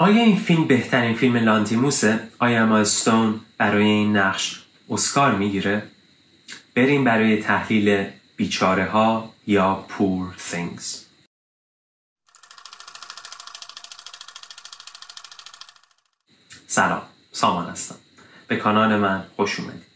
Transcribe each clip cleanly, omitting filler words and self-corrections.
آیا این فیلم بهترین فیلم لانتیموسه؟ آیا اما استون برای این نقش اسکار میگیره؟ بریم برای تحلیل بیچاره ها یا Poor Things. سلام، سامان هستم. به کانال من خوش اومدید.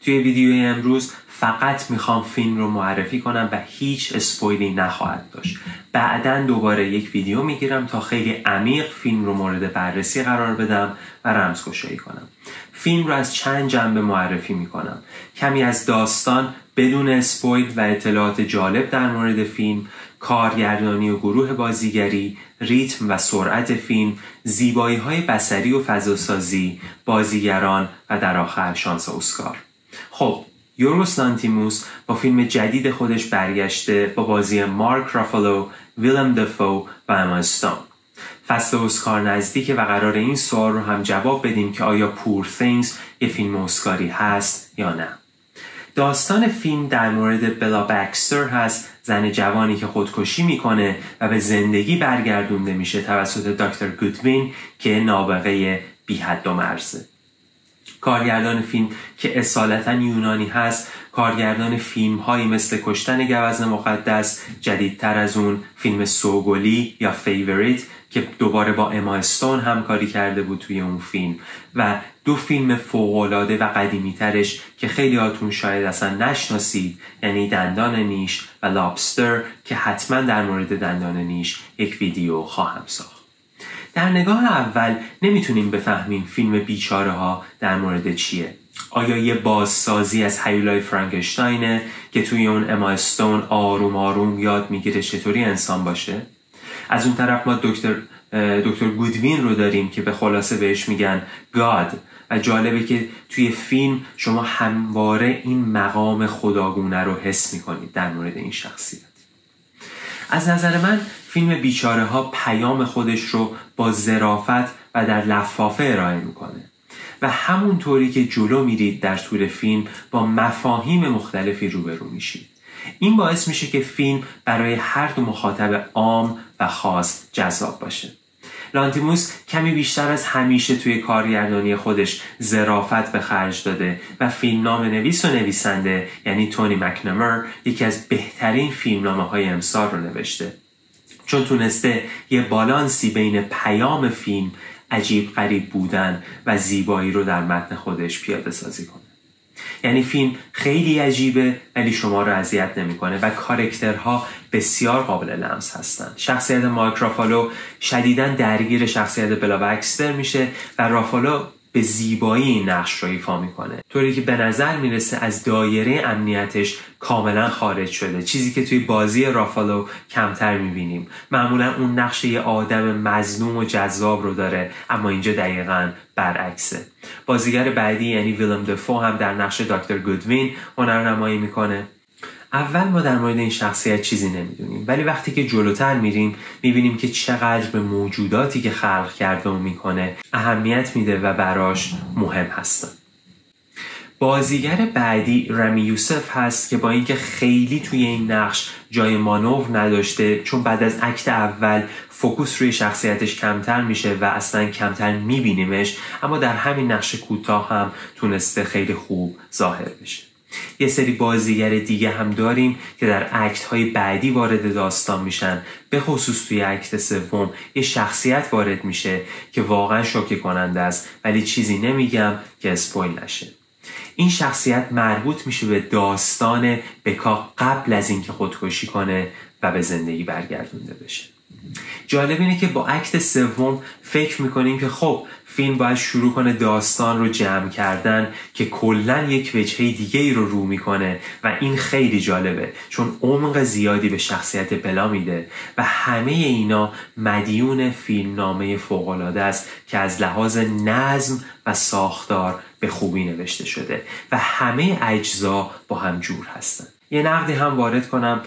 توی ویدیوی امروز فقط میخوام فیلم رو معرفی کنم و هیچ اسپویلی نخواهد داشت. بعداً دوباره یک ویدیو میگیرم تا خیلی عمیق فیلم رو مورد بررسی قرار بدم و رمزگشایی کنم. فیلم رو از چند جنبه معرفی میکنم. کمی از داستان بدون اسپویل و اطلاعات جالب در مورد فیلم، کارگردانی و گروه بازیگری، ریتم و سرعت فیلم، زیبایی‌های بصری و فضاسازی، بازیگران و در آخر شانس اسکار. خب، یورگوس لانتیموس با فیلم جدید خودش برگشته با بازی مارک رافالو، ویلم دفو و اما استون. فصل اسکار نزدیکه و قرار این سوال رو هم جواب بدیم که آیا پور things یه فیلم اسکاری هست یا نه. داستان فیلم در مورد بلا بکستر هست، زن جوانی که خودکشی میکنه و به زندگی برگردونده میشه توسط دکتر گودوین که نابغه بی حد و مرزه. کارگردان فیلم که اصالتا یونانی هست، کارگردان فیلم هایی مثل کشتن گوزن مقدس، جدیدتر از اون فیلم سوگلی یا فیوریت که دوباره با اما استون همکاری کرده بود توی اون فیلم و دو فیلم فوق‌العاده و قدیمی ترش که خیلی هاتون شاید اصلا نشناسید، یعنی دندان نیش و لابستر که حتما در مورد دندان نیش یک ویدیو خواهم ساخت. در نگاه اول نمیتونیم بفهمیم فیلم بیچاره ها در مورد چیه. آیا یه بازسازی از هیولای فرانکشتاینه که توی اون اما استون آروم آروم یاد میگیره چطوری انسان باشه؟ از اون طرف ما دکتر گودوین رو داریم که به خلاصه بهش میگن گاد و جالبه که توی فیلم شما همواره این مقام خداگونه رو حس میکنید در مورد این شخصیت. از نظر من فیلم بیچاره ها پیام خودش رو با ظرافت و در لفافه ارائه میکنه و همونطوری که جلو میرید در طول فیلم با مفاهیم مختلفی روبرو میشید. این باعث میشه که فیلم برای هر دو مخاطب عام و خاص جذاب باشه. لانتیموس کمی بیشتر از همیشه توی کارگردانی خودش ظرافت به خرج داده و فیلمنامه نویس و نویسنده یعنی تونی مکنامر یکی از بهترین فیلمنامه‌های امسال رو نوشته، چون تونسته یه بالانسی بین پیام فیلم، عجیب غریب بودن و زیبایی رو در متن خودش پیاده سازی کنه. یعنی فیلم خیلی عجیبه ولی شما رو اذیت نمیکنه و کاراکترها بسیار قابل لمس هستن. شخصیت مارک رافالو شدیداً درگیر شخصیت بلا بکستر میشه و رافالو به زیبایی این نقش رو ایفا میکنه، طوری که به نظر میرسه از دایره امنیتش کاملا خارج شده، چیزی که توی بازی رافالو کمتر میبینیم. معمولا اون نقش یه آدم مظلوم و جذاب رو داره، اما اینجا دقیقاً برعکسه. بازیگر بعدی یعنی ویلم دفو هم در نقش دکتر گودوین هنرنمایی میکنه. اول ما در مورد این شخصیت چیزی نمیدونیم، ولی وقتی که جلوتر میریم میبینیم که چقدر به موجوداتی که خلق کرده و میکنه اهمیت میده و براش مهم هستن. بازیگر بعدی رمی یوسف هست که با اینکه خیلی توی این نقش جای مانور نداشته، چون بعد از اکت اول فوکوس روی شخصیتش کمتر میشه و اصلا کمتر میبینیمش، اما در همین نقش کوتاه هم تونسته خیلی خوب ظاهر بشه. یه سری بازیگر دیگه هم داریم که در اکت های بعدی وارد داستان میشن، به خصوص توی اکت سوم یه شخصیت وارد میشه که واقعا شوکه کننده است، ولی چیزی نمیگم که اسپویل نشه. این شخصیت مربوط میشه به داستان بکا قبل از اینکه خودکشی کنه و به زندگی برگردونده بشه. جالب اینه که با اکت سوم فکر میکنیم که خب فیلم باید شروع کنه داستان رو جمع کردن که کلن یک وجهه دیگه رو میکنه و این خیلی جالبه چون عمق زیادی به شخصیت بلا میده و همه اینا مدیون فیلمنامه فوق‌العاده است که از لحاظ نظم و ساختار به خوبی نوشته شده و همه اجزا با هم جور هستن. یه نقدی هم وارد کنم،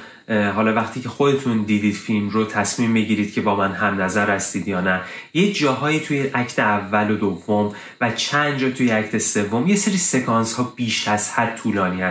حالا وقتی که خودتون دیدید فیلم رو تصمیم بگیرید که با من هم نظر هستید یا نه. یه جاهایی توی اکت اول و دوم و چند جا توی اکت سوم یه سری سکانس ها بیش از حد طولانی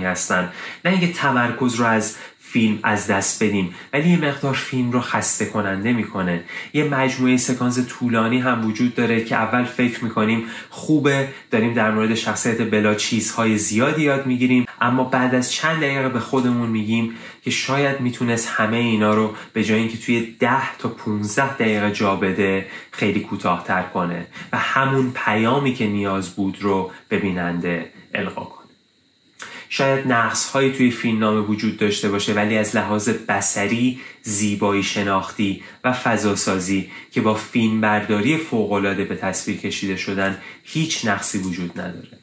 هستن. نه اینکه تمرکز رو از فیلم از دست بدیم، ولی یه مقدار فیلم رو خسته کننده میکنه. یه مجموعه سکانس طولانی هم وجود داره که اول فکر میکنیم خوبه، داریم در مورد شخصیت بلا چیزهای زیادی یاد میگیریم، اما بعد از چند دقیقه به خودمون میگیم که شاید میتونست همه اینا رو به جای اینکه توی 10 تا 15 دقیقه جا بده خیلی کوتاه‌تر کنه و همون پیامی که نیاز بود رو به بیننده القا کنه. شاید نقص‌هایی توی فیلمنامه وجود داشته باشه، ولی از لحاظ بصری، زیبایی شناختی و فضاسازی که با فیلمبرداری فوق‌العاده به تصویر کشیده شدن هیچ نقصی وجود نداره.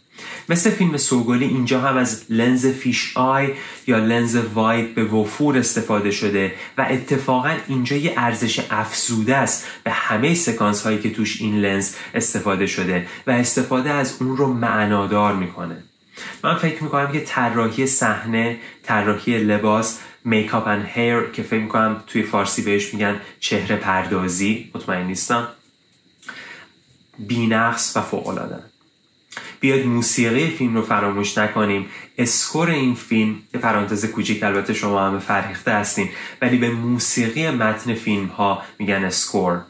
مثل فیلم سوگلی اینجا هم از لنز فیش آی یا لنز واید به وفور استفاده شده و اتفاقا اینجا یه ارزش افزوده است به همه سکانس هایی که توش این لنز استفاده شده و استفاده از اون رو معنادار میکنه. من فکر میکنم که طراحی صحنه، طراحی لباس، میکاپ اند هیر که فکر میکنم توی فارسی بهش میگن چهره پردازی، مطمئن نیستم، بی‌نقص و فوق‌العاده. بیاید موسیقی فیلم رو فراموش نکنیم. اسکور این فیلم، یه پرانتز کوچیک، البته شما همه فرهیخته هستین، ولی به موسیقی متن فیلم ها میگن اسکور.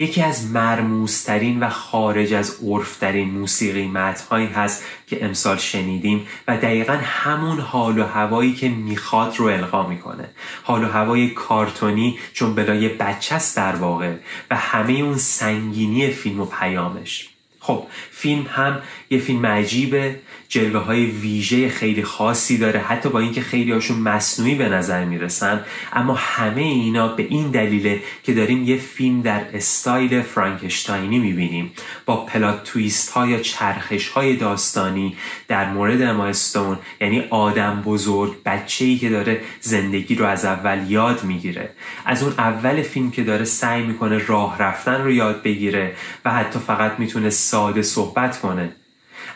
یکی از مرموزترین و خارج از عرفترین موسیقی متن‌هایی هست که امسال شنیدیم و دقیقاً همون حال و هوایی که میخواد رو القا میکنه. حال و هوای کارتونی، چون بلای بچه است در واقع، و همه اون سنگینی فیلم و پیامش. خب فیلم هم یه فیلم عجیبه، جلوه های ویژه خیلی خاصی داره، حتی با اینکه خیلی هاشون مصنوعی به نظر میرسن، اما همه اینا به این دلیله که داریم یه فیلم در استایل فرانکشتاینی میبینیم، با پلات تویست ها یا چرخش های داستانی در مورد اما استون، یعنی آدم بزرگ بچه‌ای که داره زندگی رو از اول یاد میگیره، از اون اول فیلم که داره سعی میکنه راه رفتن رو یاد بگیره و حتی فقط میتونه ساده صحبت کنه،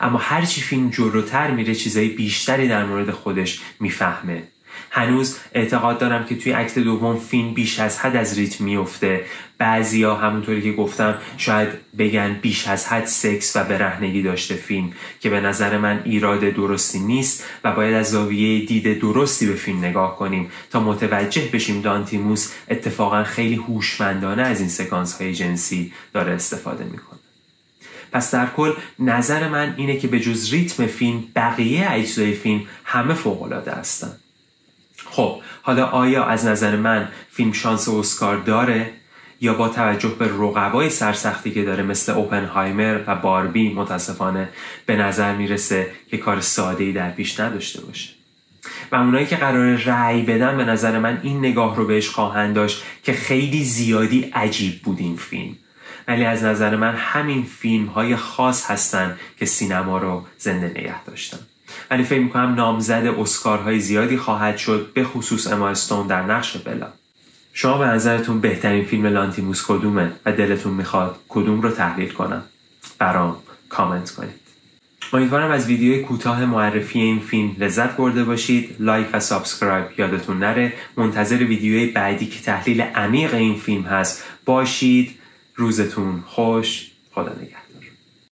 اما هرچی فیلم جلوتر میره چیزای بیشتری در مورد خودش میفهمه. هنوز اعتقاد دارم که توی اکت دوم فیلم بیش از حد از ریتم میفته. بعضیا همونطوری که گفتم شاید بگن بیش از حد سکس و برهنگی داشته فیلم، که به نظر من ایراد درستی نیست و باید از زاویه دید درستی به فیلم نگاه کنیم تا متوجه بشیم لانتیموس اتفاقا خیلی هوشمندانه از این سکانس های جنسی داره استفاده میکنه. پس در کل نظر من اینه که به جز ریتم فیلم بقیه اجزای فیلم همه فوق‌العاده هستن. خب حالا آیا از نظر من فیلم شانس اسکار داره یا با توجه به رقبای سرسختی که داره مثل اوپنهایمر و باربی متاسفانه به نظر میرسه که کار ساده‌ای در پیش نداشته باشه؟ و اونایی که قراره رأی بدن به نظر من این نگاه رو بهش خواهند داشت که خیلی زیادی عجیب بود این فیلم، ولی از نظر من همین فیلم های خاص هستن که سینما رو زنده نگه داشتن. ولی فکر میکنم نامزد اسکارهای زیادی خواهد شد، به خصوص اما استون در نقش بلا. شما به نظرتون بهترین فیلم لانتیموس کدومه و دلتون میخواد کدوم رو تحلیل کنم؟ برام کامنت کنید. امیدوارم از ویدیوی کوتاه معرفی این فیلم لذت برده باشید. لایک و سابسکرایب یادتون نره. منتظر ویدیوی بعدی که تحلیل عمیق این فیلم هست باشید. روزتون خوش. خدا نگهدار.